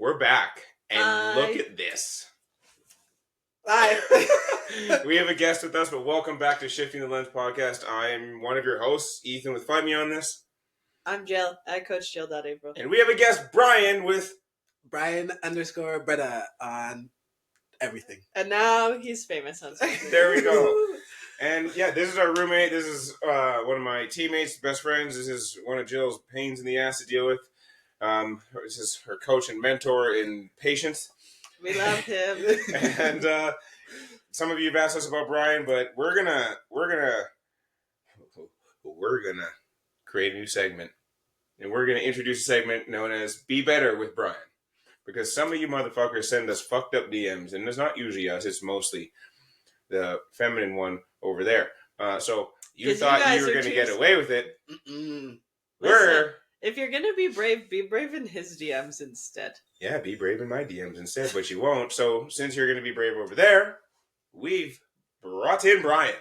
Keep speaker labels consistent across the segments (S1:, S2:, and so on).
S1: We're back, and
S2: Hi.
S1: look at this.
S2: Hi.
S1: We have a guest with us, but welcome back to Shifting the Lens podcast. I'm one of your hosts, Ethan, with Fight Me on this.
S2: I'm Jill. I coach Jill.April.
S1: And we have a guest, Bryan, with
S3: Bryan_Breda on everything.
S2: And now he's famous on social.
S1: There we go. And yeah, this is our roommate. This is one of my teammates, best friends. This is one of Jill's pains in the ass to deal with. This is her coach and mentor in patience.
S2: We love him.
S1: And some of you have asked us about Bryan, but we're gonna create a new segment, and we're gonna introduce a segment known as "Be Better with Bryan," because some of you motherfuckers send us fucked up DMs, and it's not usually us; it's mostly the feminine one over there. So you thought you were gonna get away with it.
S2: Listen, if you're gonna be brave in his DMs instead.
S1: Yeah, be brave in my DMs instead, but you won't. So since you're going to be brave over there, we've brought in Bryan,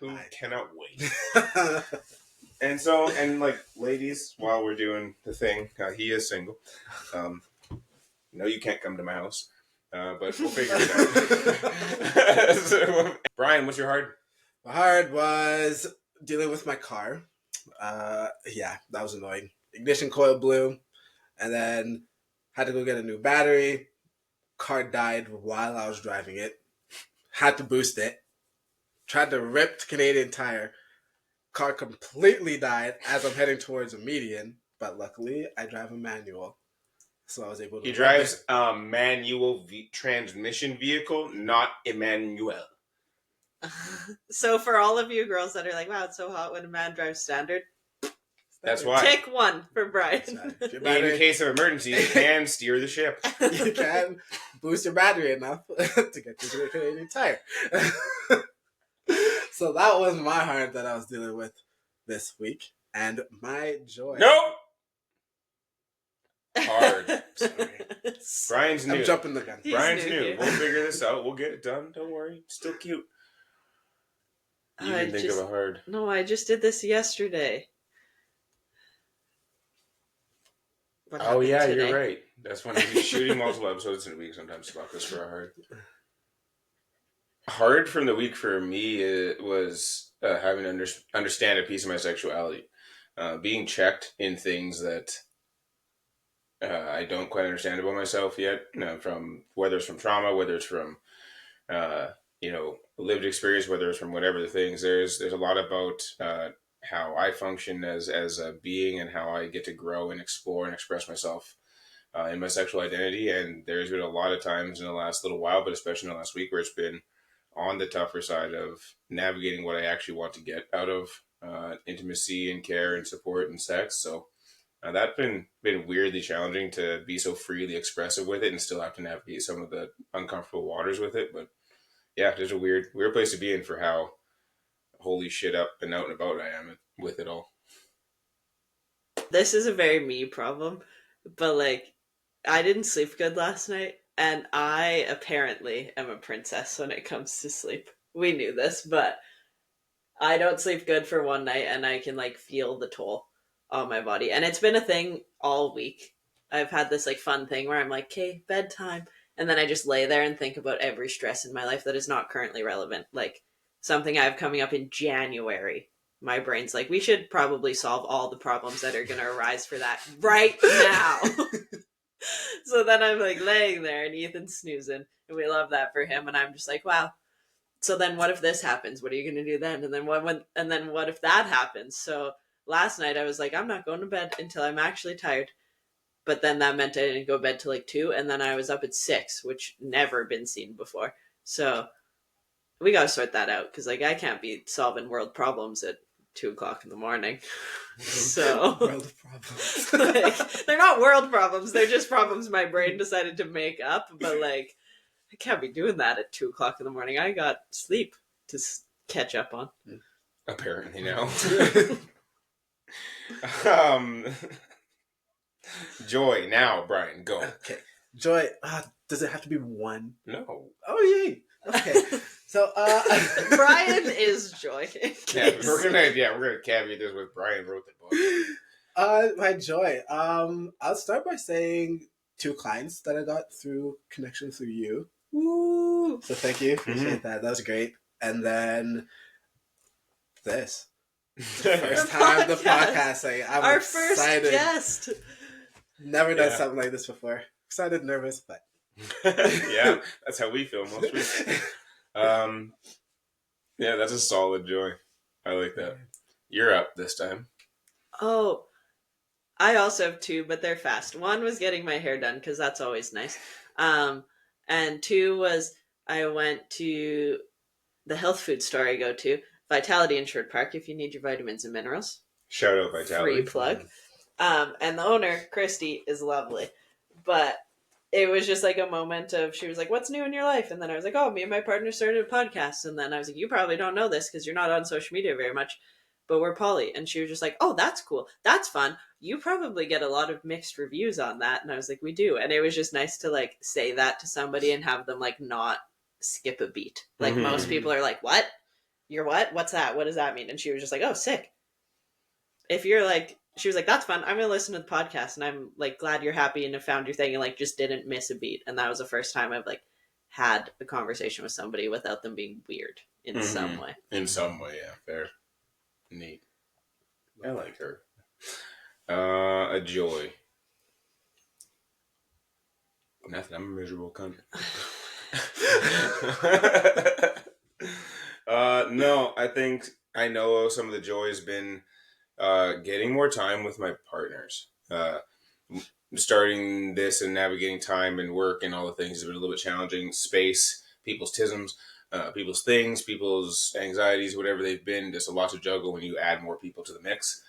S1: who cannot wait. And like, ladies, while we're doing the thing, he is single. No, you can't come to my house, but we'll figure it out. So, Bryan, what's your hard?
S3: My hard was dealing with my car. Yeah, that was annoying. Ignition coil blew, and then had to go get a new battery. Car died while I was driving it. Had to boost it. Tried to rip the Canadian tire. Car completely died as I'm heading towards a median. But luckily, I drive a manual. So I was able to...
S1: He drives a manual transmission vehicle, not Emmanuel.
S2: So for all of you girls that are like, wow, it's so hot when a man drives standard.
S1: That's why.
S2: Take one for Bryan.
S1: In case of emergency, you can steer the ship.
S3: You can boost your battery enough to get to the Canadian tire. So that was my heart that I was dealing with this week. And my joy.
S1: Nope! Hard.
S3: Sorry.
S1: Bryan's new.
S3: I'm jumping the gun.
S1: Bryan's
S2: new
S1: new.
S2: here.
S1: We'll figure this out. We'll get it done. Don't worry. Still cute. You can think of a hard.
S2: No, I just did this yesterday.
S1: Oh, yeah, today? You're right. That's when he's shooting multiple episodes in a week. Sometimes about this for a hard. Hard from the week for me was having to understand a piece of my sexuality. Being checked in things that I don't quite understand about myself yet. From whether it's from trauma, whether it's from lived experience, whether it's from whatever the things. There's a lot about how I function as a being and how I get to grow and explore and express myself in my sexual identity. And there's been a lot of times in the last little while, but especially in the last week, where it's been on the tougher side of navigating what I actually want to get out of intimacy and care and support and sex. So that's been weirdly challenging to be so freely expressive with it and still have to navigate some of the uncomfortable waters with it. But yeah, there's a weird place to be in for how holy shit up and out and about I am with it all.
S2: This is a very me problem, but like, I didn't sleep good last night, and I apparently am a princess when it comes to sleep. We knew this, but I don't sleep good for one night, and I can like feel the toll on my body. And it's been a thing all week. I've had this like fun thing where I'm like, okay, bedtime. And then I just lay there and think about every stress in my life that is not currently relevant. Like something I have coming up in January. My brain's like, we should probably solve all the problems that are going to arise for that right now. So then I'm like laying there and Ethan's snoozing. And we love that for him. And I'm just like, wow. So then what if this happens? What are you going to do then? And then what if that happens? So last night I was like, I'm not going to bed until I'm actually tired. But then that meant I didn't go to bed till like 2, and then I was up at 6, which never been seen before. So we got to sort that out, because like I can't be solving world problems at 2 o'clock in the morning. So
S3: world problems.
S2: like, they're not world problems. They're just problems my brain decided to make up. But like, I can't be doing that at 2 o'clock in the morning. I got sleep to catch up on.
S1: Apparently now. Joy. Now, Bryan, go.
S3: Okay. Joy. Does it have to be one?
S1: No.
S3: Oh, yay. Okay. So,
S2: Bryan is joy.
S1: Yeah, we're gonna caveat this with Bryan wrote the book.
S3: My joy. I'll start by saying 2 clients that I got through connection through you.
S2: Woo!
S3: So thank you. Appreciate that. That was great. And then this. First time the podcast. Like, I'm
S2: Our
S3: excited.
S2: first guest.
S3: Never done something like this before. Excited, nervous, but
S1: yeah, that's how we feel most weeks. Yeah, that's a solid joy. I like that. You're up this time.
S2: Oh, I also have 2, but they're fast. 1 was getting my hair done because that's always nice. And 2 was I went to the health food store I go to, Vitality in Sherwood Park, if you need your vitamins and minerals.
S1: Shout out Vitality.
S2: Free plug. And the owner, Christy, is lovely. But it was just like a moment of, she was like, what's new in your life? And then I was like, oh, me and my partner started a podcast. And then I was like, you probably don't know this because you're not on social media very much, but we're poly. And she was just like, oh, that's cool. That's fun. You probably get a lot of mixed reviews on that. And I was like, we do. And it was just nice to like say that to somebody and have them like not skip a beat. Like most people are like, what? You're what? What's that? What does that mean? And she was just like, oh, sick. If you're like, she was like, that's fun. I'm going to listen to the podcast and I'm like, glad you're happy and have found your thing and like just didn't miss a beat. And that was the first time I've like had a conversation with somebody without them being weird in some way.
S1: In some way, yeah. Fair. Neat. I like her. A joy. Nothing. I'm a miserable cunt. No, I think I know some of the joy has been getting more time with my partners. Starting this and navigating time and work and all the things has been a little bit challenging. Space, people's tisms, people's things, people's anxieties, whatever they've been. There's a lot to juggle when you add more people to the mix.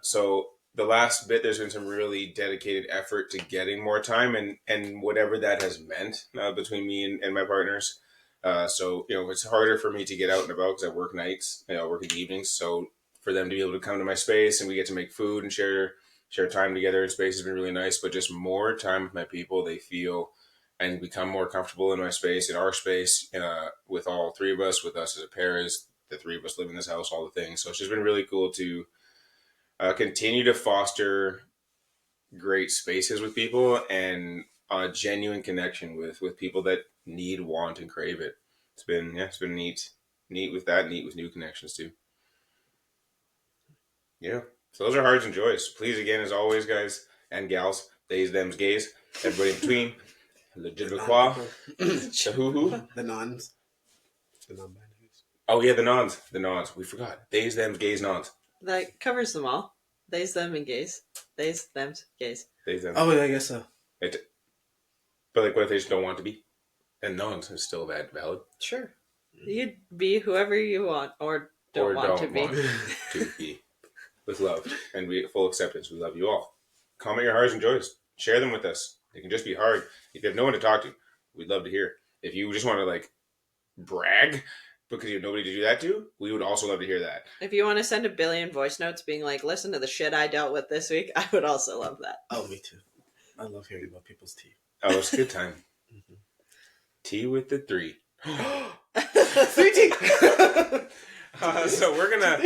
S1: So the last bit, there's been some really dedicated effort to getting more time and whatever that has meant between me and my partners. So, it's harder for me to get out and about because I work nights, I work in the evenings. So for them to be able to come to my space and we get to make food and share time together in space has been really nice. But just more time with my people, they feel and become more comfortable in my space, in our space, with all 3 of us, with us as a pair, as the 3 of us live in this house, all the things. So it's just been really cool to continue to foster great spaces with people and a genuine connection with people that need, want, and crave it. It's been neat with that, neat with new connections too. Yeah. So those are hearts and joys. Please, again, as always, guys and gals, theys, thems, gays, everybody in between, legitimate qua, the hoo-hoo.
S3: The nons. The non-binaries.
S1: Oh, yeah, the nons. We forgot. Theys, thems, gays, nons.
S2: That covers them all. Theys, them, and gays. Theys, thems, gays.
S1: Theys, them.
S3: Oh, I guess so.
S1: But like, what if they just don't want to be? And nons is still valid.
S2: Sure. You'd be whoever you want or don't want to be.
S1: To be. With love and full acceptance. We love you all. Comment your hearts and joys. Share them with us. It can just be hard. If you have no one to talk to, we'd love to hear. If you just want to like brag because you have nobody to do that to, we would also love to hear that.
S2: If you want to send a billion voice notes being like, listen to the shit I dealt with this week, I would also love that.
S3: Oh, me too. I love hearing about people's tea.
S1: Oh, it's a good time. Tea with the 3.
S3: 3 tea.
S1: So we're gonna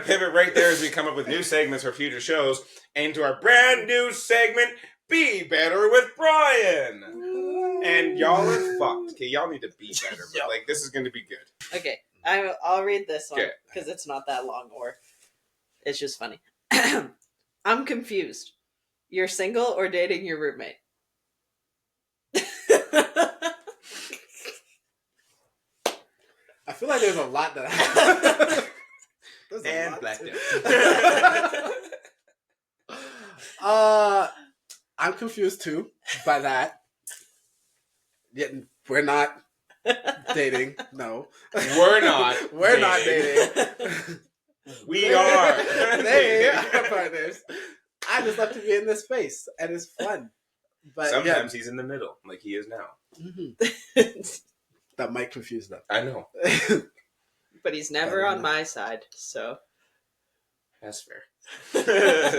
S1: pivot right there as we come up with new segments for future shows into our brand new segment, Be Better with Bryan. And y'all are fucked. Okay, y'all need to be better. But like, this is gonna be good.
S2: Okay, I'll read this one because it's not that long, or it's just funny. I'm confused. You're single or dating your roommate?
S3: I feel like there's a lot that
S1: and blacked
S3: out. I'm confused too by that. Yeah, we're not dating. No,
S1: we're not.
S3: We're not dating.
S1: We are.
S3: They are partners. I just love to be in this space, and it's fun. But
S1: sometimes he's in the middle, like he is now.
S3: Mm-hmm. That might confuse them.
S1: I know.
S2: But he's never on my side, so.
S1: That's fair.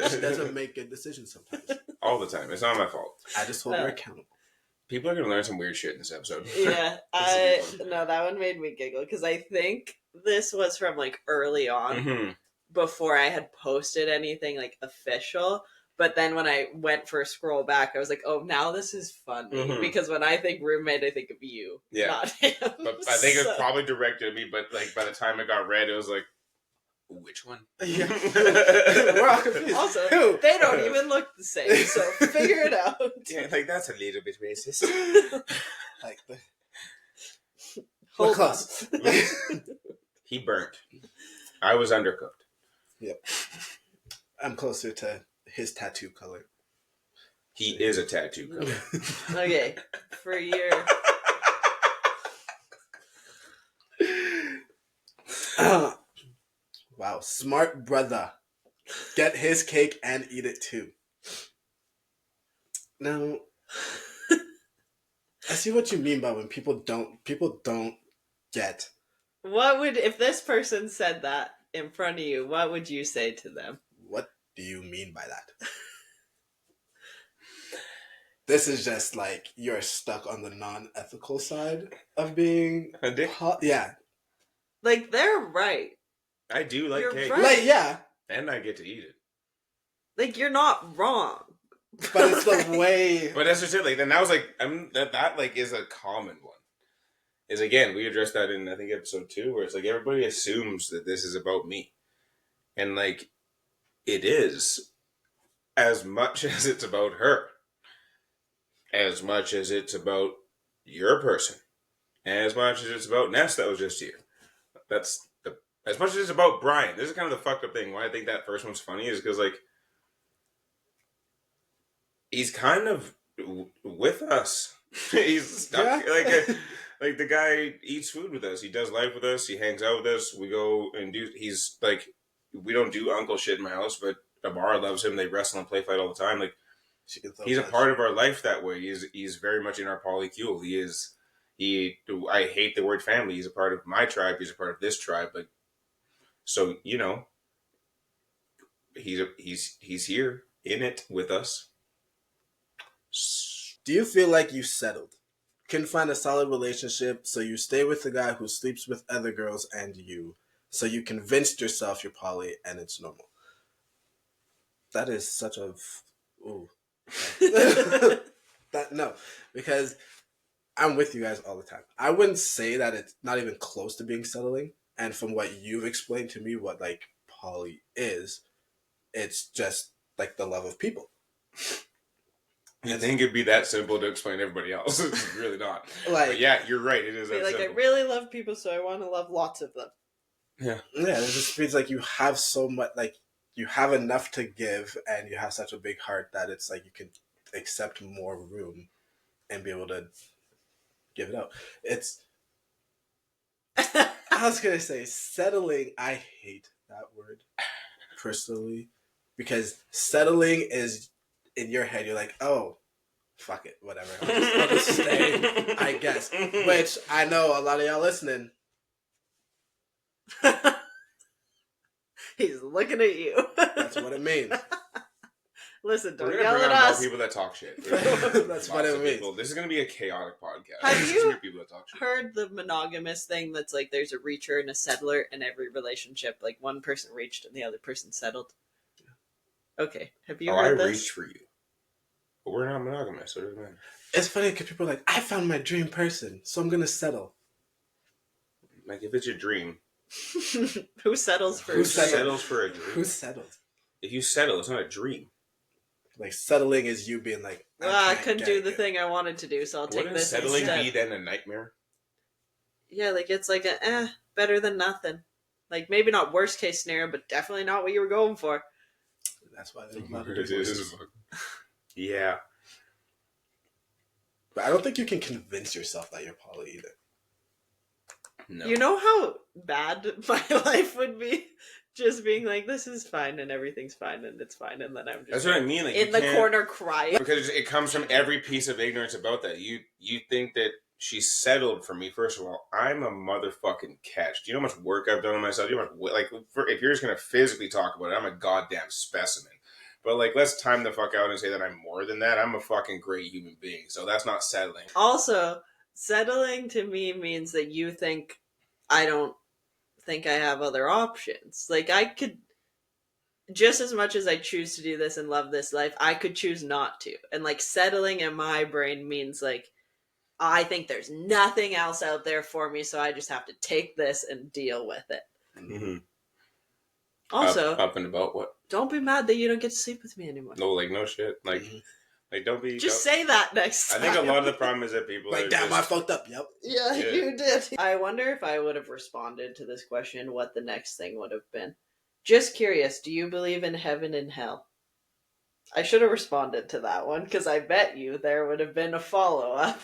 S3: She doesn't make good decisions sometimes.
S1: All the time. It's not my fault.
S3: I just hold her accountable.
S1: People are going to learn some weird shit in this episode.
S2: Yeah. No, that one made me giggle because I think this was from like early on before I had posted anything like official. But then when I went for a scroll back, I was like, oh, now this is funny. Because when I think roommate, I think of you, not him.
S1: But I think it was probably directed at me, but like by the time it got read, it was like, which one?
S3: Yeah. We're all confused.
S2: Also,
S3: Who?
S2: they don't even look the same, so figure it out.
S1: Yeah, like that's a little bit racist.
S3: Like the
S2: Hold
S3: close.
S1: He burnt. I was undercooked.
S3: Yep. I'm closer to his tattoo color.
S1: He is a tattoo color.
S2: Okay, for your...
S3: Wow, smart brother. Get his cake and eat it too. Now, I see what you mean by when people don't get.
S2: What would, if this person said that in front of you, what would you say to them?
S3: What do you mean by that? This is just like you're stuck on the non-ethical side of being
S1: A dick?
S3: Yeah.
S2: Like, they're right.
S1: I do like
S2: You're
S1: cake.
S2: right.
S3: Like, yeah.
S1: And I get to eat it.
S2: Like, you're not wrong.
S3: But it's the way.
S1: But that's just it. Like, then that was like, that like is a common one. Is again, we addressed that in I think episode 2, where it's like everybody assumes that this is about me, and like it is, as much as it's about her, as much as it's about your person, as much as it's about Ness that was just here. That's the as much as it's about Brian. This is kind of the fucked up thing. Why I think that first one's funny is because like he's kind of with us. He's stuck like the guy eats food with us. He does life with us. He hangs out with us. We go and do. He's like, we don't do uncle shit in my house, but Amara loves him. They wrestle and play fight all the time. Like, he's a part of our life that way. He's very much in our polycule. I hate the word family. He's a part of my tribe. He's a part of this tribe. Like, so you know, he's here in it with us.
S3: Do you feel like you settled? Couldn't find a solid relationship, so you stay with the guy who sleeps with other girls and you. So you convinced yourself you're poly and it's normal. That is such a... Ooh. No, because I'm with you guys all the time. I wouldn't say that it's not even close to being settling. And from what you've explained to me, what like poly is, it's just like the love of people.
S1: I think it'd be that simple to explain to everybody else. It's really not.
S3: Like,
S1: but yeah, you're right. It is that
S2: like,
S1: simple.
S2: I really love people, so I want to love lots of them.
S1: Yeah.
S3: Yeah, it just feels like you have so much, like, you have enough to give, and you have such a big heart that it's like you can accept more room and be able to give it out. It's... I was going to say, settling, I hate that word, personally, because settling is... in your head, you're like, oh, fuck it, whatever. I'll just stay, I guess. Which I know a lot of y'all listening.
S2: He's looking at you.
S3: That's what it means.
S2: Listen, don't
S1: We're
S2: yell
S1: gonna bring
S2: at
S1: on
S2: us.
S1: more people that talk shit.
S3: That's what it means.
S1: This is gonna be a chaotic podcast.
S2: Have
S1: There's
S2: you
S1: gonna be people that talk shit.
S2: Heard the monogamous thing that's like there's a reacher and a settler in every relationship? Like one person reached and the other person settled. Okay, have you heard
S1: I
S2: this?
S1: reached for you. But we're not monogamous, so it doesn't matter.
S3: It's funny because people are like, I found my dream person, so I'm going to settle.
S1: Like, if it's your dream...
S2: Who settles for
S1: Who
S2: a dream?
S1: settles for a dream?
S3: Who settles?
S1: If you settle, it's not a dream.
S3: Like, settling is you being like,
S2: I
S3: can't
S2: couldn't
S3: get
S2: do the
S3: it.
S2: thing I wanted to do, so I'll take
S1: Wouldn't
S2: this
S1: settling
S2: instead.
S1: be then a nightmare?
S2: Yeah, like it's like better than nothing. Like maybe not worst case scenario, but definitely not what you were going for.
S3: That's why there's a lot of
S1: It is.
S3: divorces.
S1: Yeah.
S3: But I don't think you can convince yourself that you're poly either.
S1: No.
S2: You know how bad my life would be? Just being like, this is fine and everything's fine and it's fine, and then I'm just
S1: That's what I mean. Like,
S2: in
S1: you
S2: the
S1: can't-
S2: corner crying.
S1: Because it comes from every piece of ignorance about that. You think that she settled for me. First of all, I'm a motherfucking catch. Do you know how much work I've done on myself? Do you know how much, if you're just gonna physically talk about it, I'm a goddamn specimen. But like, let's time the fuck out and say that I'm more than that. I'm a fucking great human being. So that's not settling.
S2: Also, settling to me means that you think I don't think I have other options. Like I could just as much as I choose to do this and love this life, I could choose not to. And like settling in my brain means like I think there's nothing else out there for me, so I just have to take this and deal with it.
S1: Mm-hmm.
S2: Also,
S1: up and about what?
S2: Don't be mad that you don't get to sleep with me anymore.
S1: No, like no shit. Like, like don't be.
S2: Just say that next time.
S1: I think a lot of the problem is that people
S3: like,
S1: are
S3: damn,
S1: just...
S3: I fucked up. Yep.
S2: Yeah, you did. I wonder if I would have responded to this question, what the next thing would have been. Just curious, do you believe in heaven and hell? I should have responded to that one, because I bet you there would have been a follow-up.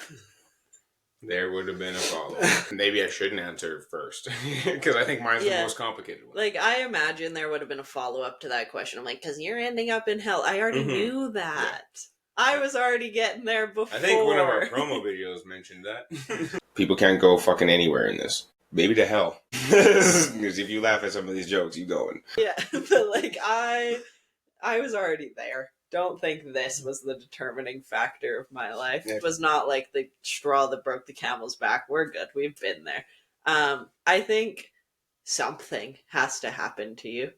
S1: There would have been a follow-up. Maybe I shouldn't answer first, because I think mine's the most complicated one.
S2: Like, I imagine there would have been a follow-up to that question. I'm like, because you're ending up in hell. I already knew that. Yeah. I was already getting there before.
S1: I think one of our promo videos mentioned that. People can't go fucking anywhere in this. Maybe to hell. Because if you laugh at some of these jokes, you going.
S2: Yeah, but like, I was already there. Don't think this was the determining factor of my life. Yeah. It was not like the straw that broke the camel's back. We're good. We've been there. I think something has to happen to you.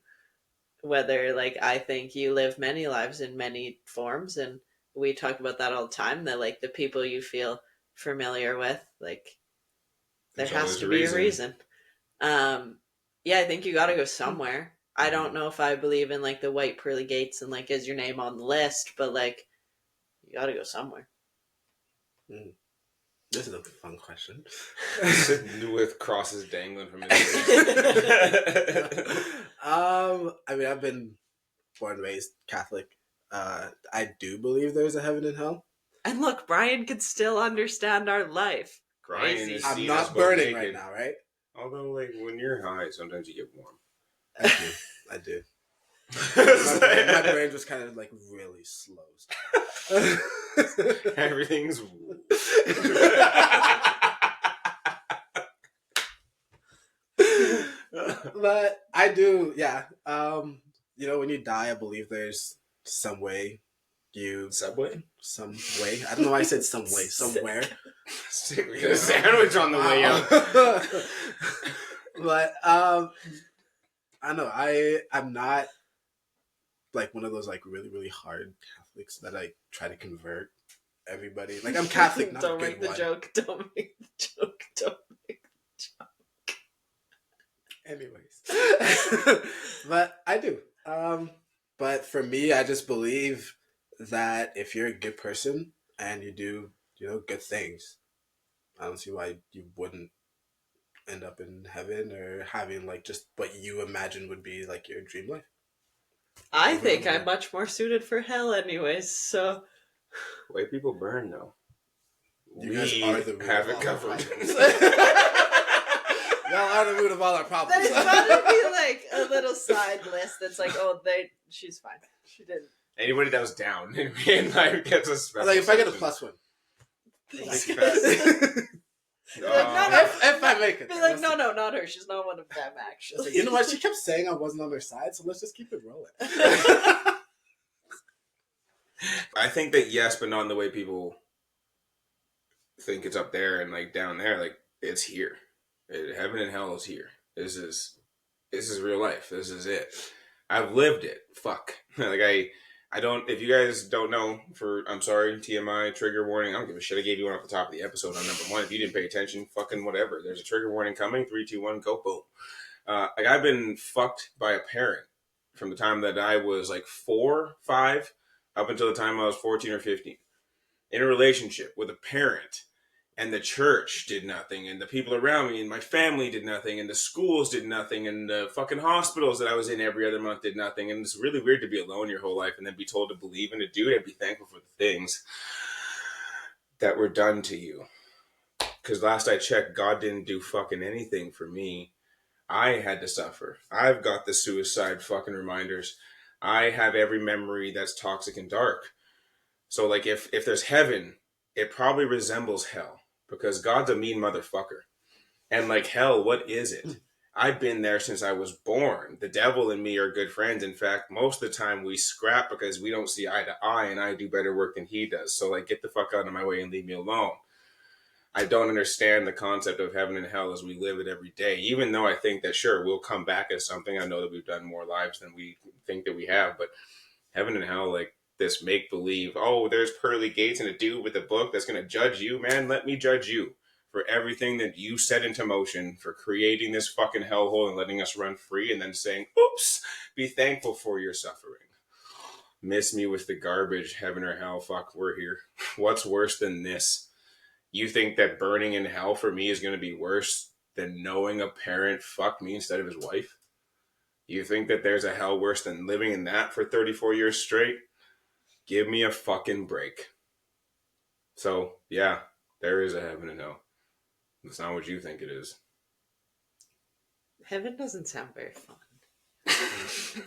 S2: Whether, like, I think you live many lives in many forms, and we talk about that all the time, that, like, the people you feel familiar with, like, there has to be a reason. Yeah, I think you gotta go somewhere. I don't know if I believe in, like, the white pearly gates and, like, is your name on the list, but, like, you gotta go somewhere.
S3: This is a fun question.
S1: With crosses dangling from his
S3: I mean, I've been born and raised Catholic. I do believe there's a heaven and hell.
S2: And look, Brian can still understand our life.
S1: Brian,
S3: I'm not burning right now, right?
S1: Although, like, when you're high, sometimes you get warm.
S3: I do. My brain just kind of like really slows down.
S1: Everything's
S3: but I do, yeah. You know, when you die, I believe there's some way
S1: Subway?
S3: Some way. I don't know why I said some way. Somewhere.
S1: We got a sandwich on the way out.
S3: But I don't know. I'm not like one of those like really, really hard Catholics that I try to convert everybody. Like, I'm Catholic, not
S2: Don't
S3: a good
S2: make the
S3: one.
S2: joke. Don't make the joke. Don't make the joke.
S3: Anyways. But I do. But for me, I just believe that if you're a good person and you do, you know, good things, I don't see why you wouldn't end up in heaven or having like just what you imagine would be like your dream life.
S2: I think I'm much more suited for hell anyways, so...
S1: White people burn, though.
S3: You guys are the root
S1: have
S3: of
S1: it
S3: all
S1: covered.
S3: Y'all are the root of all our problems.
S2: There's gotta be like a little side list that's like, oh, she's fine. She didn't.
S1: Anybody that was down in life gets a special.
S3: Like, if I get a +1. If I make it.
S2: Be like, no, not her. She's not one of them, actually.
S3: You know what? She kept saying I wasn't on her side, so let's just keep it rolling.
S1: I think that yes, but not in the way people think it's up there and like down there. Like, it's here. Heaven and hell is here. This is real life. This is it. I've lived it. Fuck. Like, I don't, if you guys don't know, I'm sorry, TMI, trigger warning, I don't give a shit. I gave you one off the top of the episode on number 1. If you didn't pay attention, fucking whatever. There's a trigger warning coming. 3, 2, 1, go, boom. Like, I've been fucked by a parent from the time that I was like 4, 5, up until the time I was 14 or 15. In a relationship with a parent. And the church did nothing, and the people around me and my family did nothing, and the schools did nothing, and the fucking hospitals that I was in every other month did nothing. And it's really weird to be alone your whole life and then be told to believe and to do it and be thankful for the things that were done to you. Because last I checked, God didn't do fucking anything for me. I had to suffer. I've got the suicide fucking reminders. I have every memory that's toxic and dark. So, like, if there's heaven, it probably resembles hell. Because God's a mean motherfucker. And like hell, what is it? I've been there since I was born. The devil and me are good friends. In fact, most of the time we scrap because we don't see eye to eye and I do better work than he does. So like, get the fuck out of my way and leave me alone. I don't understand the concept of heaven and hell as we live it every day, even though I think that, sure, we'll come back as something. I know that we've done more lives than we think that we have, but heaven and hell, like this make believe, oh, there's pearly gates and a dude with a book that's going to judge you. Man, let me judge you for everything that you set into motion, for creating this fucking hellhole and letting us run free, and then saying, oops, be thankful for your suffering. Miss me with the garbage, heaven or hell, fuck, we're here. What's worse than this? You think that burning in hell for me is going to be worse than knowing a parent fucked me instead of his wife? You think that there's a hell worse than living in that for 34 years straight? Give me a fucking break. So, yeah, there is a heaven and hell. It's not what you think it is.
S2: Heaven doesn't sound very fun.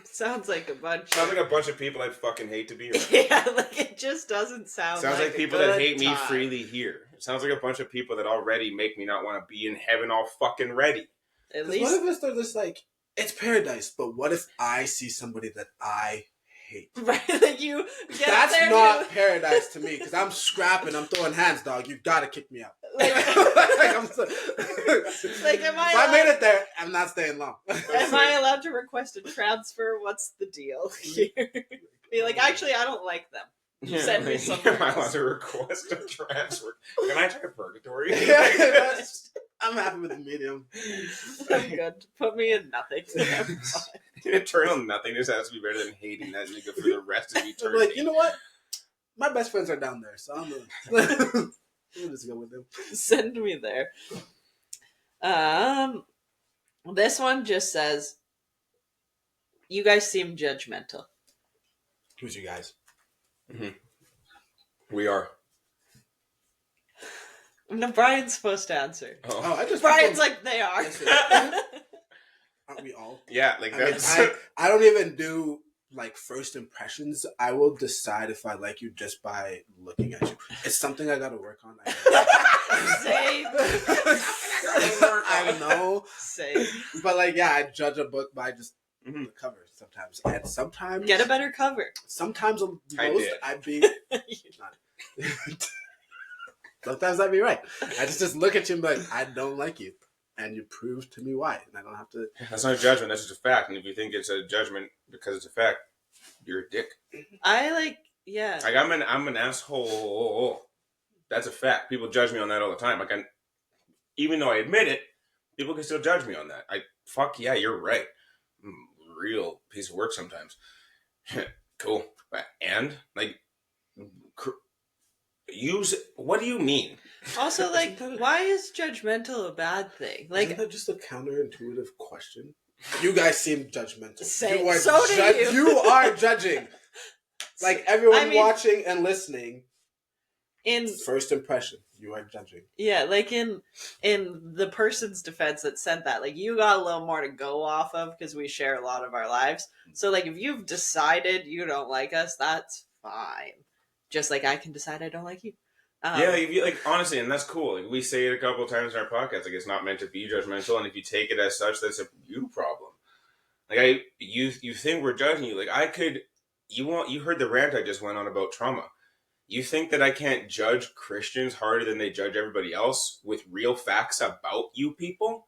S2: Sounds like a bunch.
S1: Sounds like a bunch of people I'd fucking hate to be around.
S2: Yeah, like it just doesn't sound.
S1: Sounds like
S2: a
S1: people that
S2: good
S1: hate me
S2: time.
S1: freely here. It sounds like a bunch of people that already make me not want to be in heaven all fucking ready.
S2: At
S3: What
S2: least
S3: if it's just like, it's paradise, but what if I see somebody that I hate?
S2: right, like you get
S3: That's
S2: there
S3: not paradise to me, because I'm scrapping, I'm throwing hands, dog. You gotta kick me out.
S2: Like,
S3: I'm so,
S2: like, am I
S3: if I made it there, I'm not staying long.
S2: Am I allowed to request a transfer? What's the deal here? Be like, actually, I don't like them.
S1: Yeah,
S2: Send me
S1: like,
S2: somewhere
S1: am I allowed
S2: else.
S1: to request a transfer? Can I try purgatory?
S3: I'm happy with the medium.
S2: I'm good. Put me in nothing. I'm fine.
S1: Eternal nothingness has to be better than hating that nigga for the rest of
S3: I'm
S1: eternity.
S3: like, you know what? My best friends are down there, so I'm gonna we'll just go with them.
S2: Send me there. This one just says, "You guys seem judgmental."
S3: Who's you guys?
S1: We are.
S2: No, Brian's supposed to answer.
S3: Oh, I just
S2: Brian's like, they are.
S3: aren't we all?
S1: Yeah, like
S3: I mean,
S1: that's.
S3: I don't even do like first impressions. I will decide if I like you just by looking at you. It's something I gotta work on.
S2: Same.
S3: I know.
S2: Same.
S3: But like, yeah, I judge a book by just the cover sometimes, and sometimes
S2: Get a better cover.
S3: Sometimes
S1: I
S3: most
S1: did.
S3: I'd be. Sometimes I'd be right. I just look at you and be like, I don't like you, and you prove to me why, and I don't have to.
S1: That's not a judgment. That's just a fact. And if you think it's a judgment because it's a fact, you're a dick.
S2: I like, yeah.
S1: Like I'm an asshole. That's a fact. People judge me on that all the time. Like even though I admit it, people can still judge me on that. Fuck yeah, you're right. Real piece of work sometimes. Cool. And like, use. What do you mean?
S2: Also, like, why is judgmental a bad thing? Like,
S3: Isn't that just a counterintuitive question? You guys seem judgmental.
S2: Say,
S3: You are
S2: so do you.
S3: You are judging. Like everyone
S2: I mean,
S3: watching and listening.
S2: in
S3: First impression, you are judging.
S2: yeah, like in the person's defense that sent that, like, you got a little more to go off of because we share a lot of our lives. So like, if you've decided you don't like us, that's fine. Just like I can decide I don't like you.
S1: Yeah, if you, like, honestly, and that's cool. Like, we say it a couple of times in our podcast. Like, it's not meant to be judgmental, and if you take it as such, that's a you problem. Like, you think we're judging you. Like, you heard the rant I just went on about trauma. You think that I can't judge Christians harder than they judge everybody else with real facts about you people?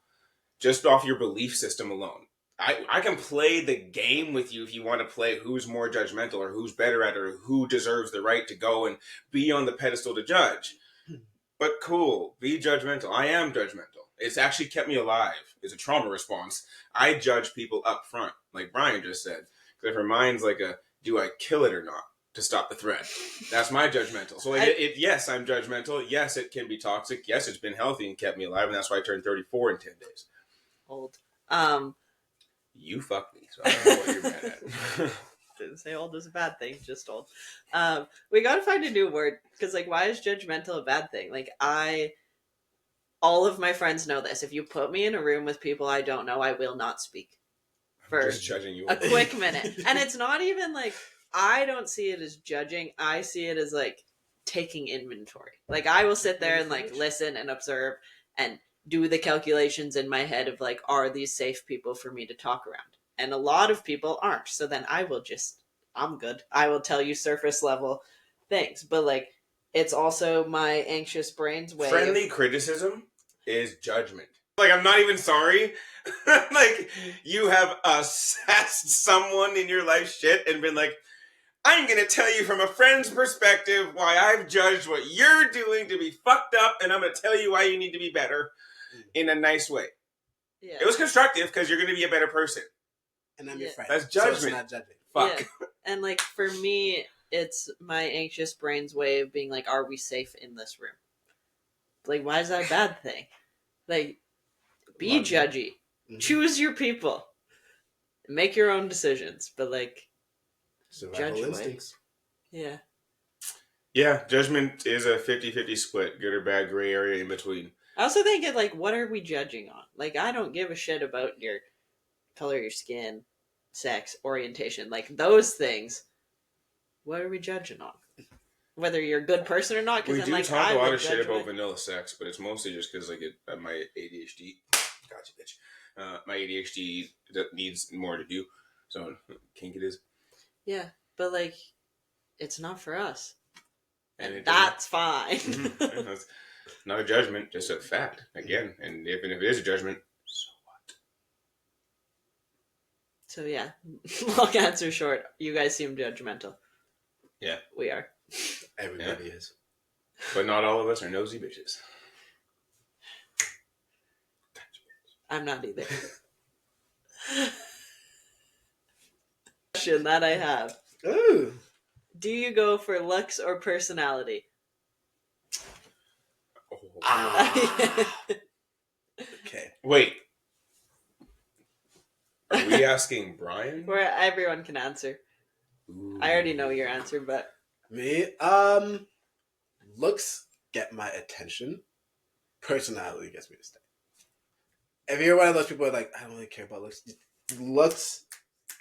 S1: Just off your belief system alone. I can play the game with you if you want to play who's more judgmental or who's better at it or who deserves the right to go and be on the pedestal to judge. But cool, be judgmental. I am judgmental. It's actually kept me alive. It's a trauma response. I judge people up front, like Brian just said. Because if her mind's like do I kill it or not to stop the threat? That's my judgmental. So yes, I'm judgmental. Yes, it can be toxic. Yes, it's been healthy and kept me alive. And that's why I turned 34 in 10 days.
S2: Old.
S1: You fucked me, so I don't know what you're mad at.
S2: Didn't say old is a bad thing, just old. We gotta find a new word, because like, why is judgmental a bad thing? Like, all of my friends know this. If you put me in a room with people I don't know, I will not speak for
S1: I'm just judging you
S2: a quick minute. And it's not even like, I don't see it as judging. I see it as like taking inventory. Like, I will sit there and like listen and observe and do the calculations in my head of like, are these safe people for me to talk around? And a lot of people aren't. So then I'm good. I will tell you surface level things. But like, it's also my anxious brain's way.
S1: Friendly criticism is judgment. Like, I'm not even sorry. Like, you have assessed someone in your life shit and been like, I'm going to tell you from a friend's perspective why I've judged what you're doing to be fucked up, and I'm going to tell you why you need to be better in a nice way.
S2: Yeah.
S1: It was constructive because you're going to be a better person.
S3: And I'm your friend.
S1: That's judgment.
S3: So it's not judging.
S1: Fuck.
S2: Yeah. And like for me, it's my anxious brain's way of being like, are we safe in this room? Like, why is that a bad thing? Like, be judgy. Mm-hmm. Choose your people. Make your own decisions. But like,
S3: survival instincts.
S2: Yeah.
S1: Yeah, judgment is a 50-50 split. Good or bad, gray area in between.
S2: I also think it like, what are we judging on? Like, I don't give a shit about your color of your skin, sex, orientation. Like, those things, what are we judging on? Whether you're a good person or not.
S1: We
S2: then,
S1: do
S2: like,
S1: talk a lot of shit about vanilla sex, but it's mostly just because like my ADHD. Gotcha, bitch. My ADHD needs more to do, so kink it is.
S2: Yeah, but like, it's not for us,
S1: and
S2: that's fine.
S1: It's not a judgment, just a fact. Again, and even if it is a judgment, so what?
S2: So yeah, long answer short. You guys seem judgmental.
S1: Yeah,
S2: we are.
S3: Everybody is.
S1: But not all of us are nosy bitches.
S2: I'm not either. Question that I have.
S3: Ooh.
S2: Do you go for looks or personality?
S3: Okay.
S1: Wait. Are we asking Bryan?
S2: Where everyone can answer. Ooh. I already know your answer, but
S3: me, looks get my attention. Personality gets me to stay. If you're one of those people who are like, I don't really care about looks. Looks.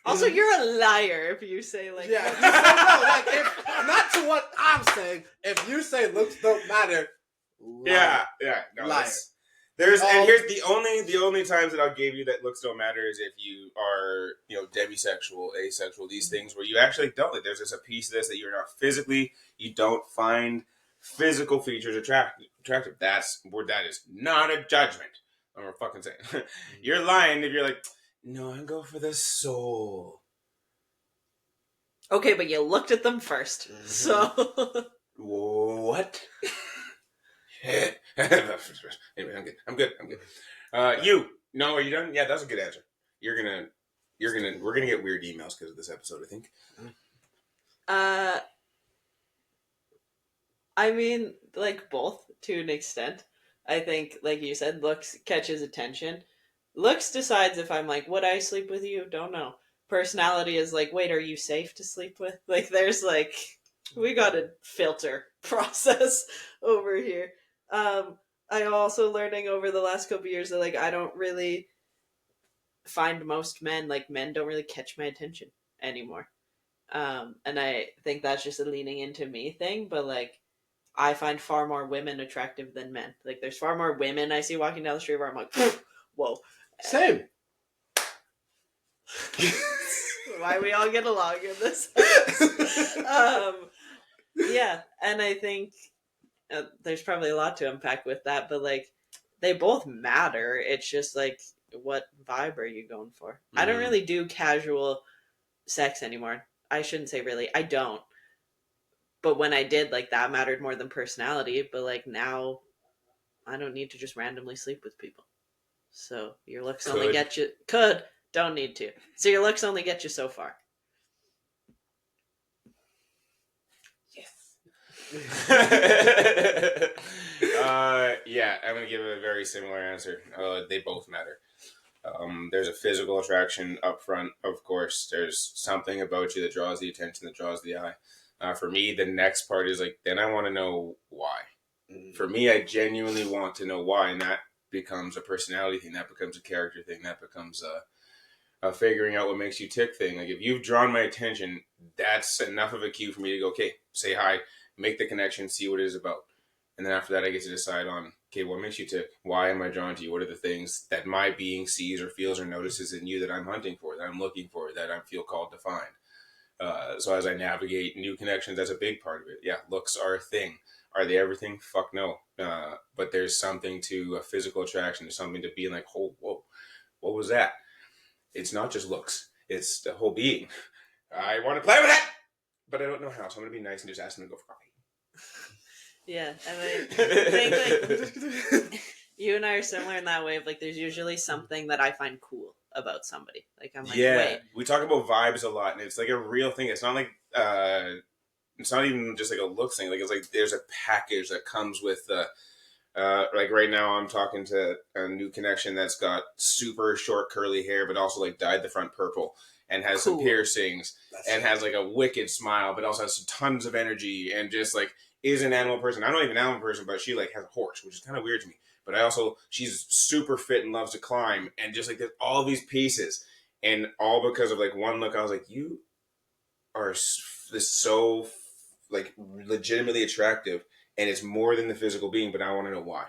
S2: Also, you're a liar if you say like.
S3: Yeah. No, like not to what I'm saying. If you say looks don't matter.
S1: Liar. Yeah. No, liar. There's and here's the only times that I'll give you that looks don't matter is if you are demisexual, asexual, these things where you actually don't. Like, there's just a piece of this that you're not physically, you don't find physical features attractive. That is not a judgment. I'm fucking saying. You're lying if you're like, no, I go for the soul.
S2: Okay, but you looked at them first, so
S1: what? Anyway, I'm good. You? No, are you done? Yeah, that's a good answer. We're gonna get weird emails because of this episode, I think.
S2: I mean, like both to an extent. I think, like you said, looks catches attention. Looks decides if I'm like, would I sleep with you? Don't know. Personality is like, wait, are you safe to sleep with? Like, there's like, we got a filter process over here. I'm also learning over the last couple of years that like I don't really find most men don't really catch my attention anymore. And I think that's just a leaning into me thing, but like I find far more women attractive than men. Like there's far more women I see walking down the street where I'm like, whoa.
S3: Same.
S2: Why we all get along in this. Yeah, and I think there's probably a lot to unpack with that, but like they both matter. It's just like, what vibe are you going for? Mm-hmm. I don't really do casual sex anymore. I shouldn't say really. I don't. But when I did, like that mattered more than personality. But like now, I don't need to just randomly sleep with people. So your looks only get you. Don't need to. So your looks only get you so far.
S1: Yeah, I'm going to give a very similar answer. They both matter. There's a physical attraction up front, of course. There's something about you that draws the attention, that draws the eye. For me, the next part is like, then I want to know why. Mm-hmm. For me, I genuinely want to know why, and that becomes a personality thing, that becomes a character thing, that becomes a figuring out what makes you tick thing. Like, if you've drawn my attention, that's enough of a cue for me to go, okay, say hi, make the connection, see what it is about. And then after that, I get to decide on, okay, what makes you tick? Why am I drawn to you? What are the things that my being sees or feels or notices in you that I'm hunting for, that I'm looking for, that I feel called to find? So as I navigate new connections, that's a big part of it. Yeah, looks are a thing. Are they everything? Fuck no. But there's something to a physical attraction. There's something to being like, oh, whoa, what was that? It's not just looks. It's the whole being. I want to play with it, but I don't know how. So I'm going to be nice and just ask them to go for coffee.
S2: Yeah, and I think like you and I are similar in that way of like there's usually something that I find cool about somebody. Like I'm like, wait.
S1: We talk about vibes a lot, and it's like a real thing. It's not like it's not even just like a looks thing. Like it's like there's a package that comes with like right now I'm talking to a new connection that's got super short curly hair, but also like dyed the front purple and has some piercings and has like a wicked smile, but also has tons of energy and just like is an animal person. I'm not even an animal person, but she like has a horse, which is kind of weird to me. But I also, she's super fit and loves to climb, and just like there's all these pieces, and all because of like one look. I was like, you are this so like legitimately attractive, and it's more than the physical being. But I want to know why.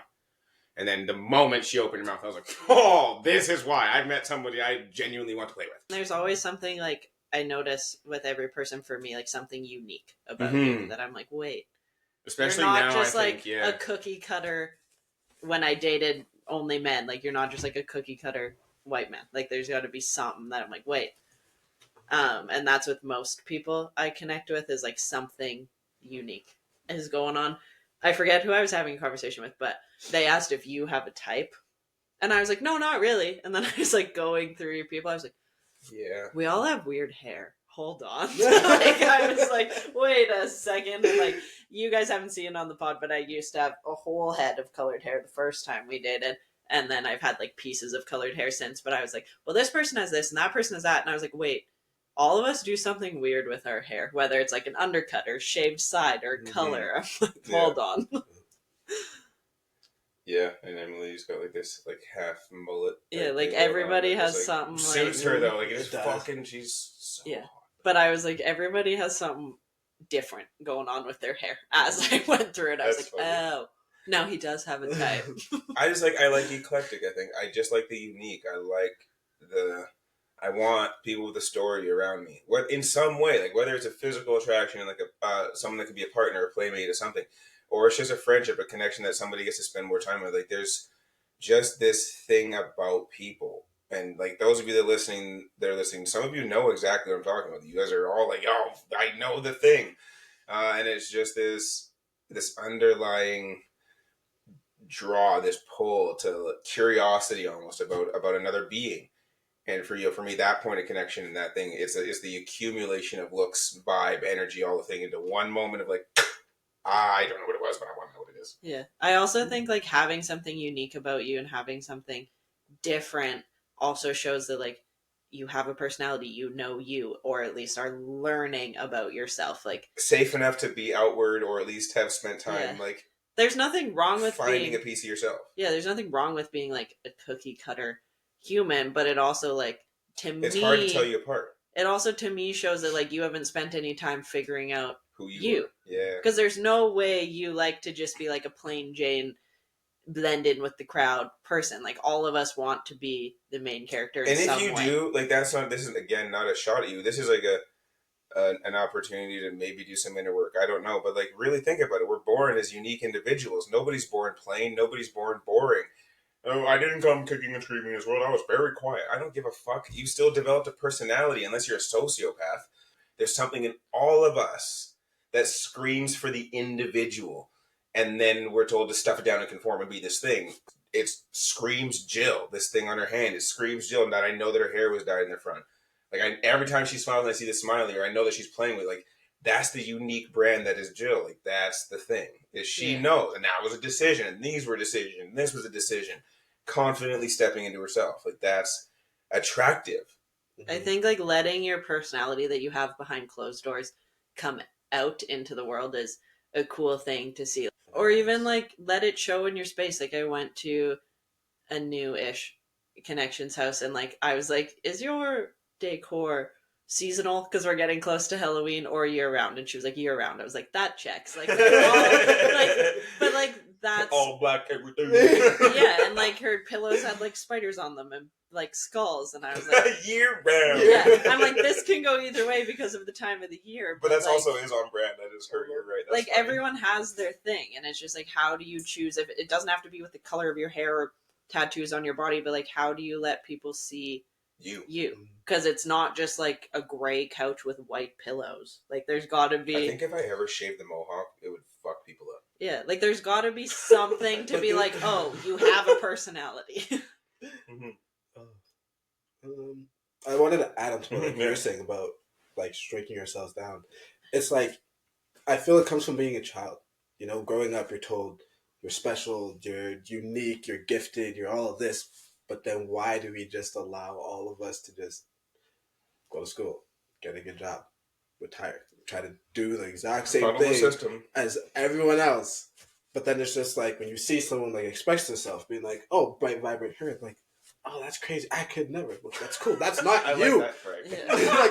S1: And then the moment she opened her mouth, I was like, oh, this is why. I've met somebody I genuinely want to play with.
S2: There's always something like I notice with every person for me, like something unique about you that I'm like, wait.
S1: Especially
S2: you're not
S1: now,
S2: just
S1: I
S2: like
S1: think,
S2: a cookie cutter. When I dated only men, like you're not just like a cookie cutter white man. Like there's got to be something that I'm like, wait. And that's with most people I connect with is like something unique is going on. I forget who I was having a conversation with, but they asked if you have a type, and I was like, no, not really. And then I was like going through your people. I was like,
S1: yeah,
S2: we all have weird hair. Hold on. Like I was like, wait a second. And like you guys haven't seen it on the pod, but I used to have a whole head of colored hair the first time we dated. And then I've had like pieces of colored hair since. But I was like, well, this person has this and that person has that. And I was like, wait, all of us do something weird with our hair, whether it's like an undercut or shaved side or color. I'm like, hold on.
S1: Yeah, and Emily's got like this like half mullet.
S2: Yeah, like everybody has like, something
S1: suits
S2: like,
S1: her though. Like it's fucking. She's so hot.
S2: But I was like, everybody has something different going on with their hair. As I went through it, I was like, funny. Oh, no, he does have a type.
S1: I like eclectic. I think I just like the unique. I want people with a story around me. What in some way, like whether it's a physical attraction, like someone that could be a partner, a playmate, or something, or it's just a friendship, a connection that somebody gets to spend more time with. Like there's just this thing about people. And like those of you that are listening, some of you know exactly what I'm talking about. You guys are all like, "Oh, I know the thing," and it's just this underlying draw, this pull to curiosity, almost about another being. And for me, that point of connection and that thing, it's the accumulation of looks, vibe, energy, all the thing into one moment of like, I don't know what it was, but I want to know what it is.
S2: Yeah, I also think like having something unique about you and having something different also shows that like you have a personality, you, or at least are learning about yourself, like
S1: safe enough to be outward, or at least have spent time like.
S2: There's nothing wrong with
S1: finding a piece of yourself.
S2: Yeah, there's nothing wrong with being like a cookie cutter human, but it also like
S1: it's hard to tell you apart.
S2: It also to me shows that like you haven't spent any time figuring out
S1: who you are. Yeah,
S2: because there's no way you like to just be like a plain Jane blend in with the crowd person. Like all of us want to be the main character in some way. And if you do,
S1: like this is again not a shot at you. This is like an opportunity to maybe do some inner work. I don't know, but like really think about it. We're born as unique individuals. Nobody's born plain. Nobody's born boring. Oh, I didn't come kicking and screaming as well. I was very quiet. I don't give a fuck. You still developed a personality unless you're a sociopath. There's something in all of us that screams for the individual. And then we're told to stuff it down and conform and be this thing. It screams Jill, this thing on her hand. It screams Jill, and that I know that her hair was dyed in the front. Like every time she smiles and I see the smiley, or I know that she's playing with, like, that's the unique brand that is Jill. Like, that's the thing. Is she knows, and that was a decision, and these were decisions, and this was a decision. Confidently stepping into herself. Like, that's attractive.
S2: I think, like, letting your personality that you have behind closed doors come out into the world is a cool thing to see. Or even, like, let it show in your space. Like, I went to a new-ish Connections house, and, like, I was like, is your decor seasonal because we're getting close to Halloween, or year round? And she was like, year round. I was like, that checks. Like, but like that's
S1: all black everything.
S2: Yeah, and like heard pillows had like spiders on them and like skulls, and I was like,
S1: year round.
S2: yeah, I'm like, this can go either way because of the time of the year.
S1: But that's
S2: like,
S1: also is on brand. That is her. You're right. That's
S2: like
S1: funny.
S2: everyone has their thing, and it's just like, how do you choose? If it doesn't have to be with the color of your hair or tattoos on your body, but like, how do you let people see you? Because it's not just like a gray couch with white pillows. Like, there's got to be.
S1: I think if I ever shaved the mohawk, it would fuck people up.
S2: Yeah, like there's got to be something to be like, oh, you have a personality.
S3: I wanted to add on to what you were saying about like striking yourselves down. It's like, I feel it comes from being a child. You know, growing up, you're told you're special, you're unique, you're gifted, you're all of this. But then why do we just allow all of us to just go to school, get a good job, retire, try to do the exact same thing as everyone else? But then it's just like when you see someone like express themselves, being like, "Oh, bright, vibrant hair," like, "Oh, that's crazy. I could never." Well, that's cool. That's not you.
S1: Like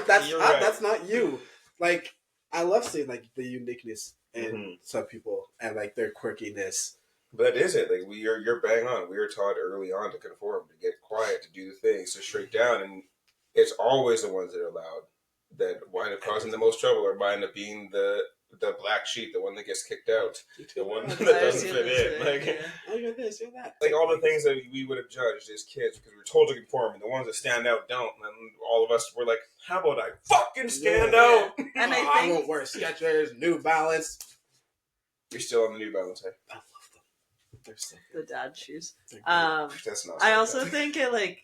S1: that,
S2: Yeah.
S3: Like that's not you. Like, I love seeing like the uniqueness in some people and like their quirkiness.
S1: But that is it. Like you're bang on. We were taught early on to conform, to get quiet, to do the things, to shrink down, and it's always the ones that are loud that wind up causing the most trouble, or wind up being the black sheep, the one that gets kicked out, the one that doesn't fit in. Like,
S3: oh, you're this, you're that.
S1: Like all the things that we would have judged as kids because we were told to conform, and the ones that stand out don't. And all of us were like, "How about I fucking stand out?"
S2: And
S3: I want wear Skechers, New Balance.
S1: You're still on the New Balance, hey?
S3: I love them. They're so
S2: the dad shoes.
S1: That's not.
S2: I also think it like.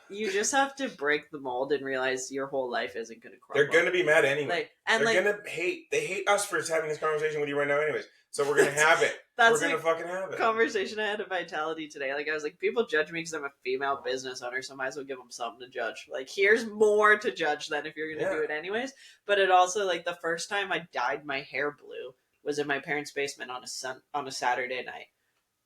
S2: You just have to break the mold and realize your whole life isn't going to crumble.
S1: They're going to be mad anyway.
S2: Like, and
S1: they're going to hate. They hate us for having this conversation with you right now anyways. So we're going to have it. We're going to fucking have it.
S2: Conversation I had at Vitality today. Like, I was like, people judge me because I'm a female business owner, so I might as well give them something to judge. Like, here's more to judge than if you're going to do it anyways. But it also, like, the first time I dyed my hair blue was in my parents' basement on a Saturday night.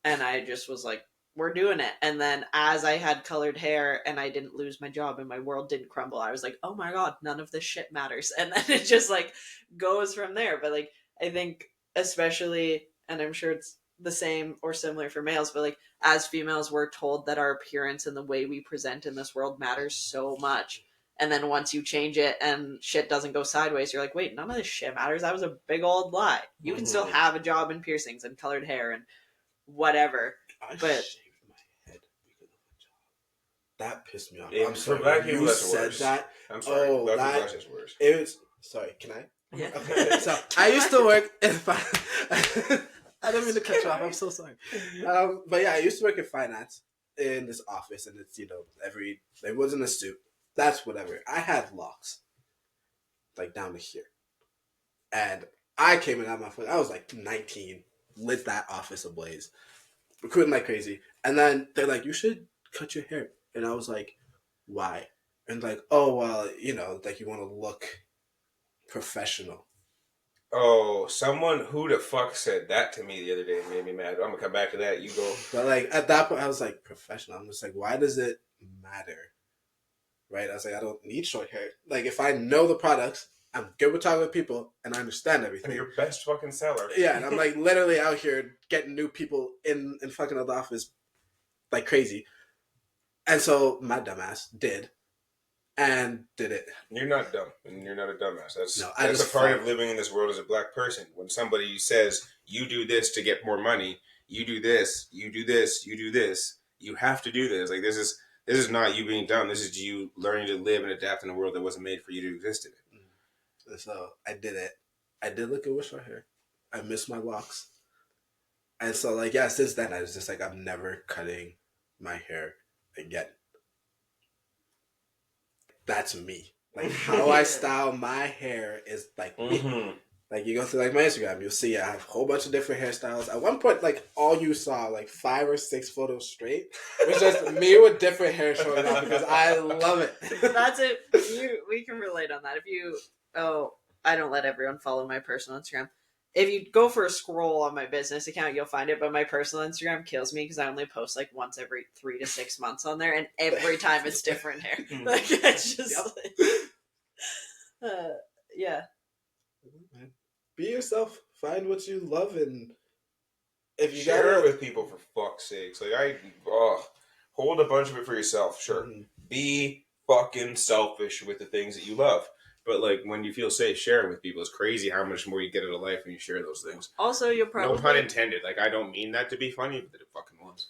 S2: And I just was like, we're doing it. And then as I had colored hair and I didn't lose my job and my world didn't crumble, I was like, oh my God, none of this shit matters. And then it just like goes from there. But like, I think especially, and I'm sure it's the same or similar for males, but like as females, we're told that our appearance and the way we present in this world matters so much. And then once you change it and shit doesn't go sideways, you're like, wait, none of this shit matters. That was a big old lie. You can still have a job and piercings and colored hair and whatever. But
S3: shaved my head because of a job. That pissed me off.
S1: Yeah,
S3: I'm sorry.
S1: black people,
S3: You
S1: that's
S3: said
S1: worse.
S3: that.
S1: I'm sorry.
S3: Oh,
S1: that's just worse.
S3: It was. Sorry. Can I?
S2: yeah.
S3: Okay. So I used to work in. I didn't mean to cut you off. I'm so sorry. But yeah, I used to work in finance in this office, and it's it wasn't a suit. That's whatever. I had locks, like down to here, and I came in on my phone. I was like 19, lit that office ablaze, recruiting like crazy. And then they're like, you should cut your hair. And I was like, why? And like, oh, well, like you want to look professional.
S1: Oh, someone who the fuck said that to me the other day and made me mad. I'm going to come back to that. You go.
S3: But like at that point, I was like, professional. I'm just like, why does it matter? Right? I was like, I don't need short hair. Like if I know the products, I'm good with talking with people, and I understand everything.
S1: I'm your best fucking seller.
S3: Yeah, and I'm like literally out here getting new people in fucking the office like crazy. And so my dumbass did it.
S1: You're not dumb, and you're not a dumbass. That's a part
S3: felt
S1: of living in this world as a black person. When somebody says, you do this to get more money, you do this, you do this, you do this, you have to do this. Like this is not you being dumb. This is you learning to live and adapt in a world that wasn't made for you to exist in.
S3: So I did it. I did look good with short hair. I miss my locks. And so like, yeah, since then I was just like, I'm never cutting my hair again. That's me. Like how I style my hair is like me. Like you go through like my Instagram, you'll see I have a whole bunch of different hairstyles. At one point, like all you saw, like 5 or 6 photos straight, was just me with different hair showing off because I love it.
S2: That's it. We can relate on that. I don't let everyone follow my personal Instagram. If you go for a scroll on my business account, you'll find it. But my personal Instagram kills me because I only post like once every 3 to 6 months on there, and every time it's different hair. Like it's just yeah.
S3: Be yourself. Find what you love, and if you
S1: share it with people for fuck's sakes. Like Hold a bunch of it for yourself, sure.
S3: Mhm.
S1: Be fucking selfish with the things that you love. But like when you feel safe sharing with people, it's crazy how much more you get out of life when you share those things.
S2: Also, you'll probably...
S1: No pun intended. Like, I don't mean that to be funny, but it fucking was.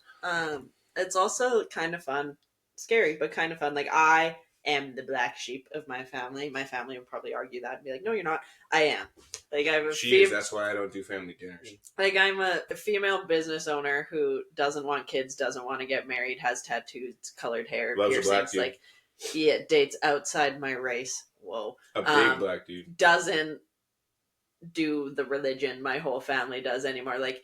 S2: It's also kind of fun. Scary, but kind of fun. Like, I am the black sheep of my family. My family would probably argue that and be like, no, you're not. I am. Like, I'm a
S1: that's why I don't do family dinners.
S2: Like, I'm a female business owner who doesn't want kids, doesn't want to get married, has tattoos, colored hair,
S1: Loves
S2: piercings.
S1: a black dude.
S2: Like, yeah, dates outside my race. Whoa.
S1: A big black dude.
S2: Doesn't do the religion my whole family does anymore. Like,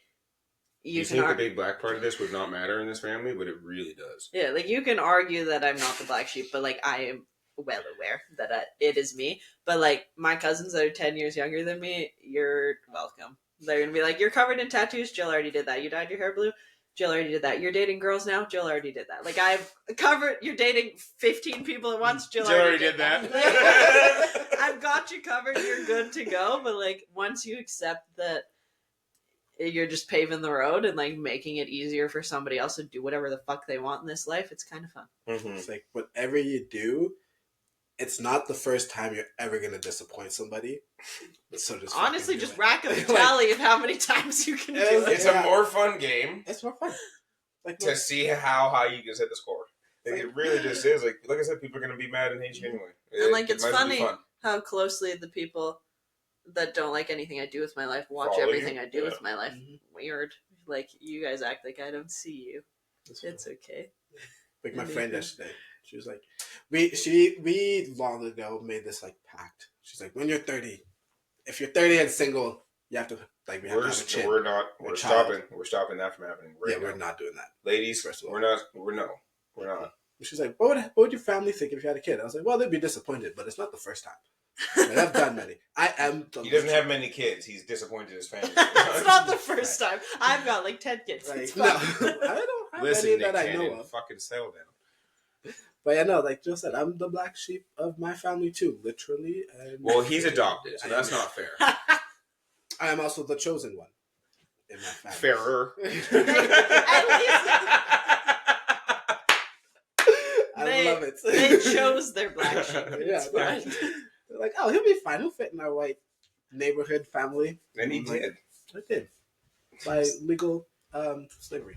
S1: you think the big black part of this would not matter in this family, but it really does.
S2: Yeah, like, you can argue that I'm not the black sheep, but, like, I am well aware that it is me. But, like, my cousins that are 10 years younger than me, you're welcome. They're going to be like, you're covered in tattoos? Jill already did that. You dyed your hair blue? Jill already did that. You're dating girls now? Jill already did that. Like, I've covered... You're dating 15 people at once? Jill already did that. I've got you covered. You're good to go. But, like, once you accept that you're just paving the road and, like, making it easier for somebody else to do whatever the fuck they want in this life, it's kind of fun.
S3: Mm-hmm. It's like, whatever you do, it's not the first time you're ever going to disappoint somebody. So just
S2: honestly, just rack up a tally of how many times you can do it.
S1: It's a more fun game.
S3: It's more fun.
S1: Like, to see how high you can set the score. Like, it really just is. Like I said, people are going to be mad and hate you anyway.
S2: And, like, it's funny how closely the people that don't like anything I do with my life watch everything I do with my life. Mm-hmm. Weird. Like, you guys act like I don't see you. It's okay.
S3: Like, my friend yesterday, she was like, we long ago made this, like, pact. She's like, when you're 30, if you're 30 and single, you have to, like, we're stopping that from happening. We're not doing that.
S1: Ladies, first of all, we're not.
S3: She's like, what would your family think if you had a kid? I was like, well, they'd be disappointed, but it's not the first time. Like, I've done many.
S1: He doesn't have many kids. He's disappointed his family.
S2: It's not the first time. I've got like 10 kids.
S3: Right. No, I don't have any that I know of.
S1: Fucking settle down.
S3: But yeah, no, like Joe said, I'm the black sheep of my family too, literally. And
S1: well, he's adopted, so that's not fair.
S3: I am also the chosen one in my family.
S1: Fairer.
S3: I love it.
S2: They chose their black sheep.
S3: Yeah, fine. They're like, oh, he'll be fine. He'll fit in our white neighborhood family.
S1: And he did.
S3: I did. By legal slavery.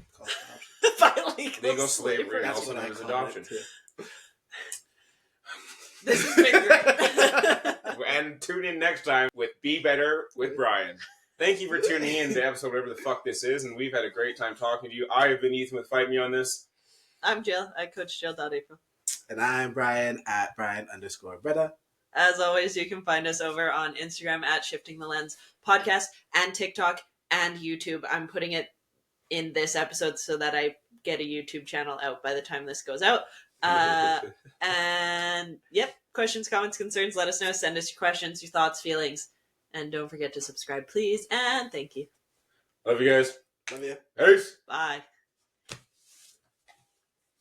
S2: By
S1: legal slavery.
S3: That's
S1: also
S3: what
S1: known as adoption.
S2: This has been great.
S1: And tune in next time with Be Better with Bryan. Thank you for tuning in to episode whatever the fuck this is, and we've had a great time talking to you. I have been Ethan with Fight Me on This.
S2: I'm Jill at CoachJill.April.
S3: And I'm Bryan at Bryan_Breda.
S2: As always, you can find us over on Instagram at shiftingthelenspodcast and TikTok and YouTube. I'm putting it in this episode so that I get a YouTube channel out by the time this goes out. And yep, questions, comments, concerns, let us know. Send us your questions, your thoughts, feelings. And don't forget to subscribe, please. And thank you.
S1: Love you guys.
S3: Love you.
S1: Peace.
S2: Bye.